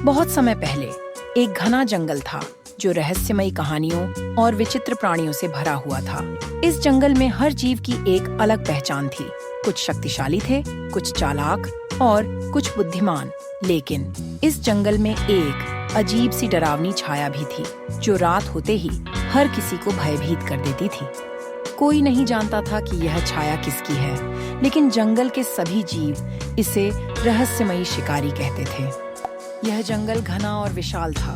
बहुत समय पहले एक घना जंगल था जो रहस्यमयी कहानियों और विचित्र प्राणियों से भरा हुआ था। इस जंगल में हर जीव की एक अलग पहचान थी। कुछ शक्तिशाली थे, कुछ चालाक और कुछ बुद्धिमान। लेकिन इस जंगल में एक अजीब सी डरावनी छाया भी थी जो रात होते ही हर किसी को भयभीत कर देती थी। कोई नहीं जानता था कि यह छाया किसकी है, लेकिन जंगल के सभी जीव इसे रहस्यमयी शिकारी कहते थे। यह जंगल घना और विशाल था,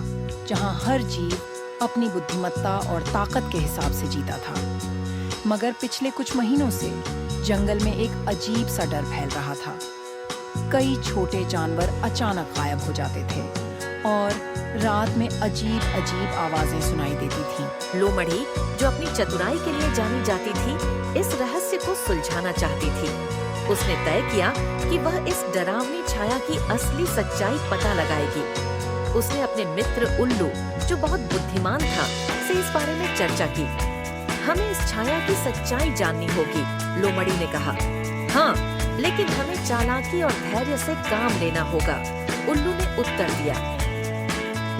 जहां हर जीव अपनी बुद्धिमत्ता और ताकत के हिसाब से जीता था। मगर पिछले कुछ महीनों से जंगल में एक अजीब सा डर फैल रहा था। कई छोटे जानवर अचानक गायब हो जाते थे और रात में अजीब अजीब आवाजें सुनाई देती थीं। लोमड़ी, जो अपनी चतुराई के लिए जानी जाती थी, इस रहस्य को सुलझाना चाहती थी। उसने तय किया कि वह इस डरावनी छाया की असली सच्चाई पता लगाएगी। उसने अपने मित्र उल्लू, जो बहुत बुद्धिमान था, से इस बारे में चर्चा की। हमें इस छाया की सच्चाई जाननी होगी, लोमड़ी ने कहा। हाँ, लेकिन हमें चालाकी और धैर्य से काम लेना होगा, उल्लू ने उत्तर दिया।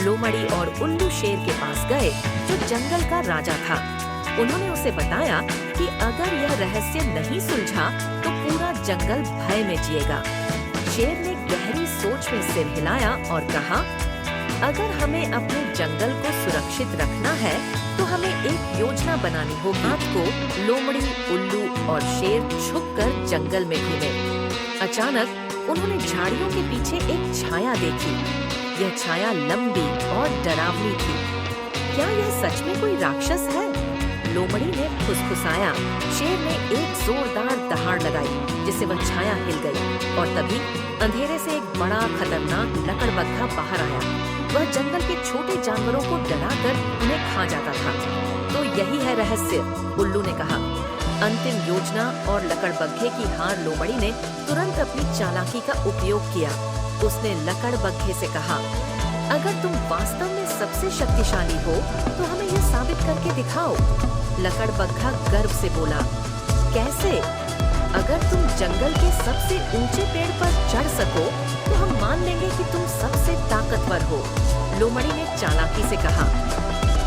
लोमड़ी और उल्लू शेर के पास गए, जो जंगल का राजा था। उन्होंने उसे बताया कि अगर यह रहस्य नहीं सुलझा तो पूरा जंगल भय में जिएगा। शेर ने गहरी सोच में सिर हिलाया और कहा, अगर हमें अपने जंगल को सुरक्षित रखना है तो हमें एक योजना बनानी होगी। रात को लोमड़ी, उल्लू और शेर छुपकर जंगल में घूमे। अचानक उन्होंने झाड़ियों के पीछे एक छाया देखी। यह छाया लंबी और डरावनी थी। क्या यह सच में कोई राक्षस है? लोमड़ी ने फुसफुसाया। शेर ने एक जोरदार दहाड़ लगाई, जिससे वह छाया हिल गई और तभी अंधेरे से एक बड़ा खतरनाक लकड़बग्घा बाहर आया। वह जंगल के छोटे जानवरों को डराकर उन्हें खा जाता था। तो यही है रहस्य, उल्लू ने कहा। अंतिम योजना और लकड़बग्घे की हार लोमड़ी ने तुरंत अपनी चालाकी का उपयोग किया। उसने लकड़बग्घे से कहा, अगर तुम वास्तव में सबसे शक्तिशाली हो तो हमें यह साबित करके दिखाओ। लकड़बग्घा गर्व से बोला, कैसे? अगर तुम जंगल के सबसे ऊंचे पेड़ पर चढ़ सको तो हम मान लेंगे कि तुम सबसे ताकतवर हो, लोमड़ी ने चालाकी से कहा।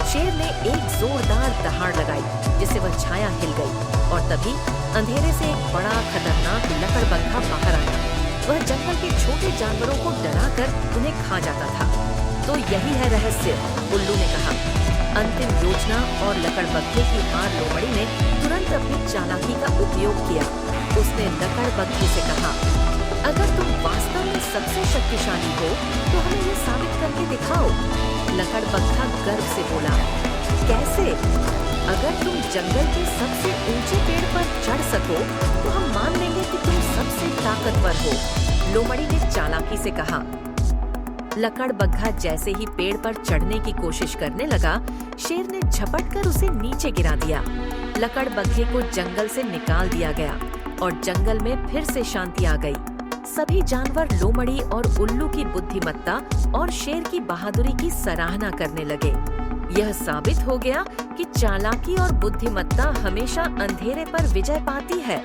शेर ने एक जोरदार दहाड़ लगाई, जिससे वह छाया हिल गई और तभी अंधेरे से एक बड़ा खतरनाक लकड़बग्घा बाहर आया। वह जंगल के छोटे जानवरों को डराकर उन्हें खा जाता था। तो यही है रहस्य, उल्लू ने कहा। अंतिम योजना और लकड़बग्घे की हार लोमड़ी ने तुरंत अपनी चालाकी का उपयोग किया। उसने लकड़बग्घे से कहा, अगर तुम वास्तव में सबसे शक्तिशाली हो तो हमें ये साबित करके दिखाओ। लकड़बग्घा गर्व से बोला, कैसे? अगर तुम जंगल के सबसे ऊंचे पेड़ पर चढ़ सको तो हम मान लेंगे कि तुम सबसे ताकतवर हो, लोमड़ी ने चालाकी से कहा। लकड़बग्घा जैसे ही पेड़ पर चढ़ने की कोशिश करने लगा, शेर ने झपटकर उसे नीचे गिरा दिया। लकड़बग्घे को जंगल से निकाल दिया गया और जंगल में फिर से शांति आ गई। सभी जानवर लोमड़ी और उल्लू की बुद्धिमत्ता और शेर की बहादुरी की सराहना करने लगे। यह साबित हो गया कि चालाकी और बुद्धिमत्ता हमेशा अंधेरे पर विजय पाती है।